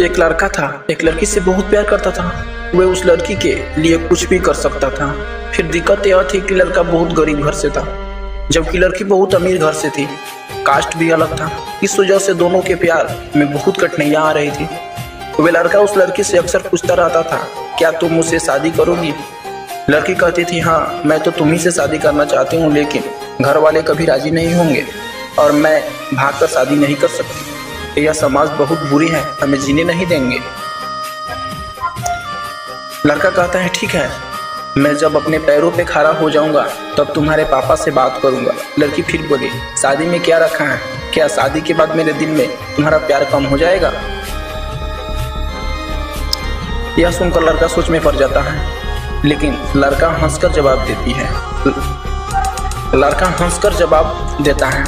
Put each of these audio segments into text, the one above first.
एक लड़का था, एक लड़की से बहुत प्यार करता था। वह उस लड़की के लिए कुछ भी कर सकता था। फिर दिक्कत यह थी कि लड़का बहुत गरीब घर से था, जबकि लड़की बहुत अमीर घर से थी। कास्ट भी अलग था। इस वजह से दोनों के प्यार में बहुत कठिनाइयाँ आ रही थी। वह लड़का उस लड़की से अक्सर पूछता रहता था, क्या तुम मुझसे शादी करोगी? लड़की कहती थी, हाँ मैं तो तुम्ही से शादी करना चाहती हूँ, लेकिन घर वाले कभी राजी नहीं होंगे और मैं भागकर शादी नहीं कर सकती। यह समाज बहुत बुरी है, हमें जीने नहीं देंगे। लड़का कहता है, ठीक है, मैं जब अपने पैरों पे खड़ा हो जाऊंगा तब तुम्हारे पापा से बात करूंगा। लड़की फिर बोली, शादी में क्या रखा है? क्या शादी के बाद मेरे दिल में तुम्हारा प्यार कम हो जाएगा? यह सुनकर लड़का सोच में पड़ जाता है, लेकिन लड़का हंसकर जवाब देता है,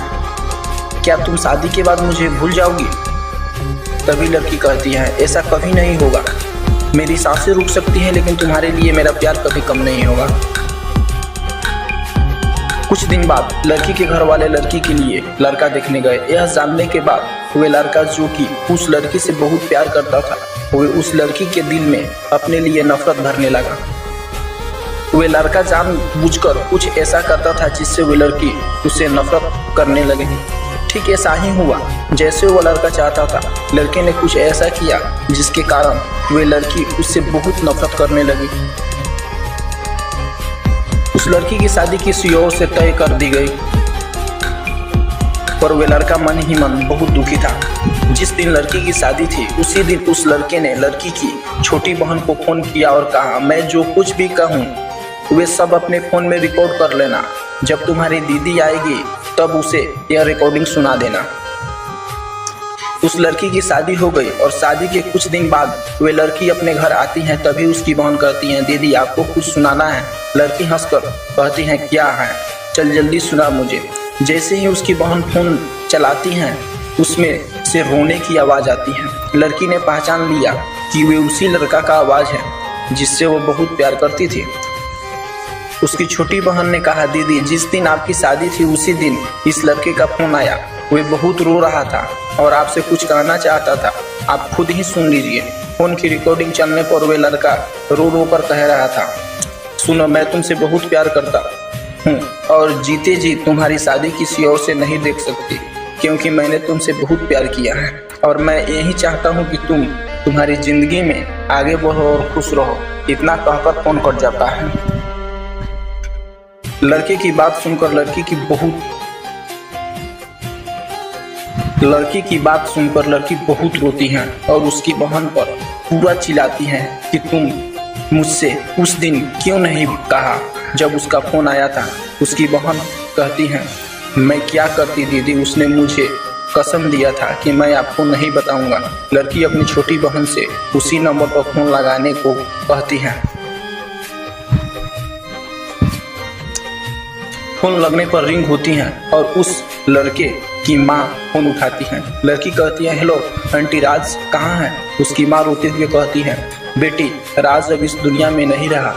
क्या तुम शादी के बाद मुझे भूल जाओगी? तभी लड़की कहती है, ऐसा कभी नहीं होगा। मेरी सांसें रुक सकती हैं, लेकिन तुम्हारे लिए मेरा प्यार कभी कम नहीं होगा। कुछ दिन बाद लड़की के घर वाले लड़की के लिए लड़का देखने गए। यह जानने के बाद वे लड़का, जो कि उस लड़की से बहुत प्यार करता था, वे उस लड़की के दिल में अपने लिए नफरत भरने लगा। वे लड़का जानबूझकर कुछ ऐसा करता था जिससे वे लड़की उससे नफरत करने लगे। ठीक ऐसा ही हुआ जैसे वो लड़का चाहता था। लड़के ने कुछ ऐसा किया जिसके कारण वे लड़की उससे बहुत नफरत करने लगी। उस लड़की की शादी किसी और से तय कर दी गई, पर वे लड़का मन ही मन बहुत दुखी था। जिस दिन लड़की की शादी थी, उसी दिन उस लड़के ने लड़की की छोटी बहन को फोन किया और कहा, मैं जो कुछ भी कहूँ वे सब अपने फोन में रिकॉर्ड कर लेना। जब तुम्हारी दीदी आएगी तब उसे यह रिकॉर्डिंग सुना देना। उस लड़की की शादी हो गई और शादी के कुछ दिन बाद वे लड़की अपने घर आती है। तभी उसकी बहन कहती है, दीदी आपको कुछ सुनाना है। लड़की हंसकर कहती है, क्या है? चल जल्दी सुना मुझे। जैसे ही उसकी बहन फोन चलाती है, उसमें से रोने की आवाज़ आती है। लड़की ने पहचान लिया कि वे उसी लड़का का आवाज़ है जिससे वो बहुत प्यार करती थी। उसकी छोटी बहन ने कहा, दीदी जिस दिन आपकी शादी थी उसी दिन इस लड़के का फोन आया। वे बहुत रो रहा था और आपसे कुछ कहना चाहता था, आप खुद ही सुन लीजिए। फोन की रिकॉर्डिंग चलने पर वे लड़का रो रो कर कह रहा था, सुनो मैं तुमसे बहुत प्यार करता हूँ और जीते जी तुम्हारी शादी किसी और से नहीं देख सकती, क्योंकि मैंने तुमसे बहुत प्यार किया है और मैं यही चाहता हूँ कि तुम्हारी जिंदगी में आगे बढ़ो और खुश रहो। इतना कहकर फोन कट जाता है। लड़के की बात सुनकर लड़की बहुत रोती है और उसकी बहन पर पूरा चिल्लाती है कि तुम मुझसे उस दिन क्यों नहीं कहा जब उसका फोन आया था। उसकी बहन कहती है, मैं क्या करती दीदी, उसने मुझे कसम दिया था कि मैं आपको नहीं बताऊंगा। लड़की अपनी छोटी बहन से उसी नंबर पर फोन लगाने को कहती है। फोन लगने पर रिंग होती है और उस लड़के की माँ फोन उठाती है। लड़की कहती है, हेलो आंटी, राज कहाँ है? उसकी माँ रोते हुए कहती है, बेटी राज अब इस दुनिया में नहीं रहा।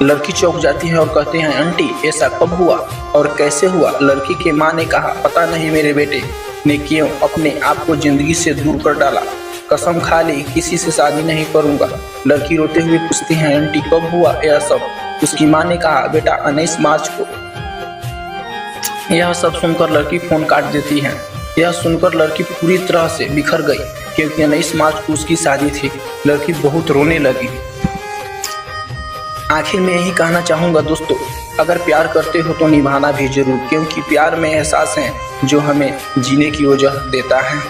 लड़की चौंक जाती है और कहती है, आंटी ऐसा कब हुआ और कैसे हुआ? लड़की के माँ ने कहा, पता नहीं मेरे बेटे ने क्यों अपने आप को जिंदगी से दूर कर डाला। कसम खा ली किसी से शादी नहीं करूँगा। लड़की रोते हुए पूछती है, आंटी कब हुआ यह सब? उसकी माँ ने कहा, बेटा 19 मार्च को। यह सब सुनकर लड़की फोन काट देती है। यह सुनकर लड़की पूरी तरह से बिखर गई, क्योंकि 19 मार्च को उसकी शादी थी। लड़की बहुत रोने लगी। आखिर में यही कहना चाहूँगा दोस्तों, अगर प्यार करते हो तो निभाना भी जरूर, क्योंकि प्यार में एहसास है जो हमें जीने की वजह देता है।